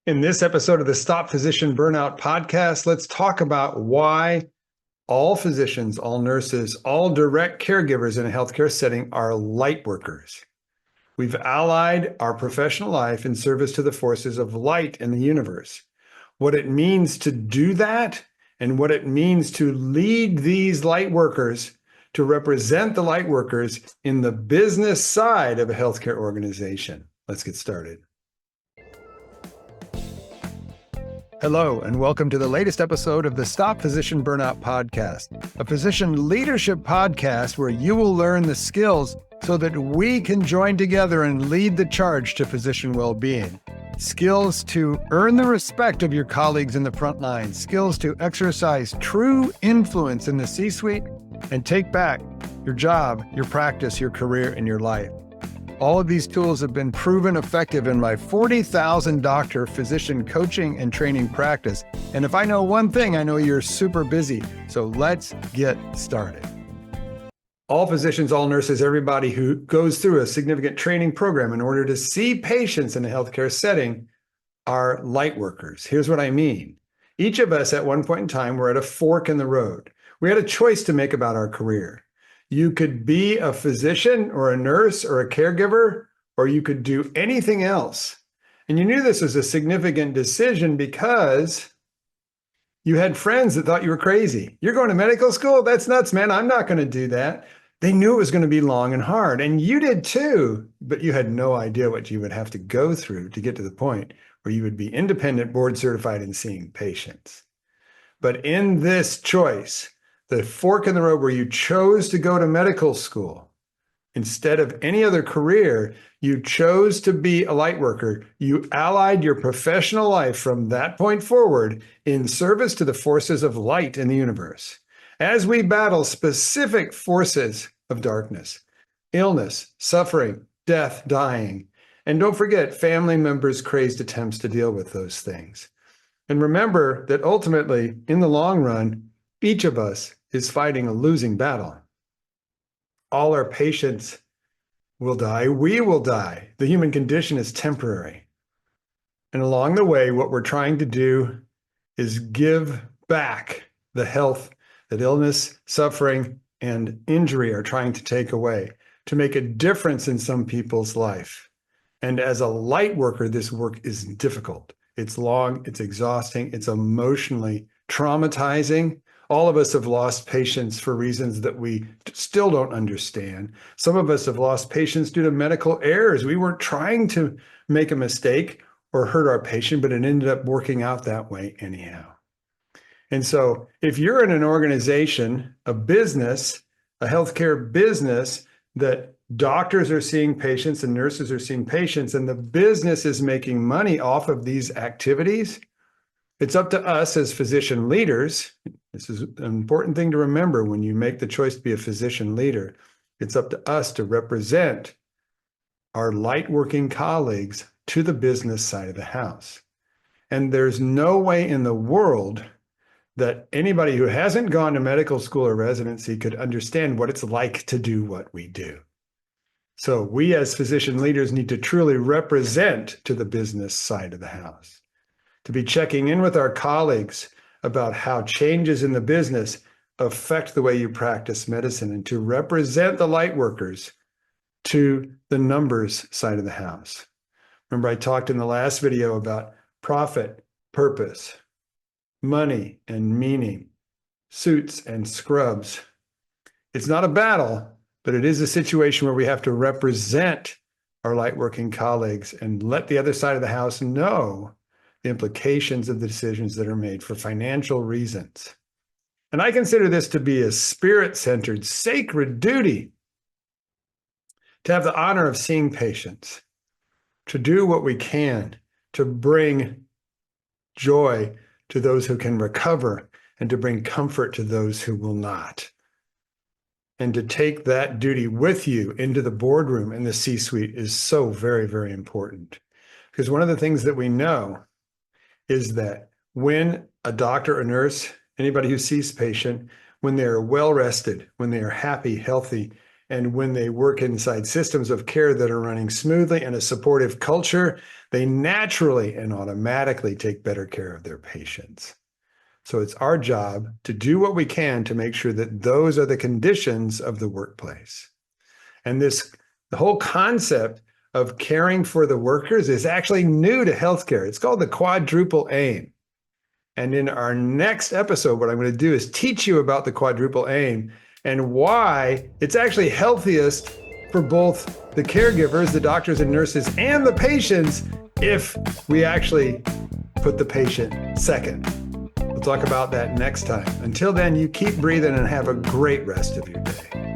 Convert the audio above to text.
In this episode of the Stop Physician Burnout podcast, let's talk about why all physicians, all nurses, all direct caregivers in a healthcare setting are light workers. We've allied our professional life in service to the forces of light in the universe. What it means to do that and what it means to lead these light workers, to represent the light workers in the business side of a healthcare organization. Let's get started. Hello, and welcome to the latest episode of the Stop Physician Burnout podcast, a physician leadership podcast where you will learn the skills so that we can join together and lead the charge to physician well-being. Skills to earn the respect of your colleagues in the front line, skills to exercise true influence in the C-suite, and take back your job, your practice, your career, and your life. All of these tools have been proven effective in my 40,000 doctor physician coaching and training practice. And if I know one thing, I know you're super busy. So let's get started. All physicians, all nurses, everybody who goes through a significant training program in order to see patients in a healthcare setting are light workers. Here's what I mean. Each of us at one point in time were at a fork in the road. We had a choice to make about our career. You could be a physician or a nurse or a caregiver, or you could do anything else. And you knew this was a significant decision because you had friends that thought you were crazy. You're going to medical school? That's nuts, man. I'm not going to do that. They knew it was going to be long and hard, and you did too, but you had no idea what you would have to go through to get to the point where you would be independent, board certified, and seeing patients. But in this choice, the fork in the road where you chose to go to medical school instead of any other career, you chose to be a light worker. You allied your professional life from that point forward in service to the forces of light in the universe. As we battle specific forces of darkness, illness, suffering, death, dying, and don't forget family members' crazed attempts to deal with those things. And remember that ultimately, in the long run, each of us is fighting a losing battle. All our patients will die. We will die. The human condition is temporary. And along the way, what we're trying to do is give back the health that illness, suffering, and injury are trying to take away, to make a difference in some people's life. And as a light worker, this work is difficult. It's long, it's exhausting, it's emotionally traumatizing. All of us have lost patients for reasons that we still don't understand. Some of us have lost patients due to medical errors. We weren't trying to make a mistake or hurt our patient, but it ended up working out that way anyhow. And so if you're in an organization, a business, a healthcare business that doctors are seeing patients and nurses are seeing patients, and the business is making money off of these activities, it's up to us as physician leaders. This is an important thing to remember when you make the choice to be a physician leader. It's up to us to represent our light working colleagues to the business side of the house. And there's no way in the world that anybody who hasn't gone to medical school or residency could understand what it's like to do what we do. So we as physician leaders need to truly represent to the business side of the house, to be checking in with our colleagues about how changes in the business affect the way you practice medicine, and to represent the light workers to the numbers side of the house. Remember, I talked in the last video about profit, purpose, money and meaning, suits and scrubs. It's not a battle, but it is a situation where we have to represent our light working colleagues and let the other side of the house know the implications of the decisions that are made for financial reasons. And I consider this to be a spirit-centered, sacred duty to have the honor of seeing patients, to do what we can to bring joy to those who can recover and to bring comfort to those who will not. And to take that duty with you into the boardroom and the C-suite is so very, very important. Because one of the things that we know is that when a doctor or nurse, anybody who sees patient, when they're well rested, when they are happy, healthy, And when they work inside systems of care that are running smoothly and a supportive culture, they naturally and automatically take better care of their patients. So it's our job to do what we can to make sure that those are the conditions of the workplace. And the whole concept of caring for the workers is actually new to healthcare. It's called the quadruple aim. And in our next episode, what I'm going to do is teach you about the quadruple aim and why it's actually healthiest for both the caregivers, the doctors and nurses, and the patients if we actually put the patient second. We'll talk about that next time. Until then, you keep breathing and have a great rest of your day.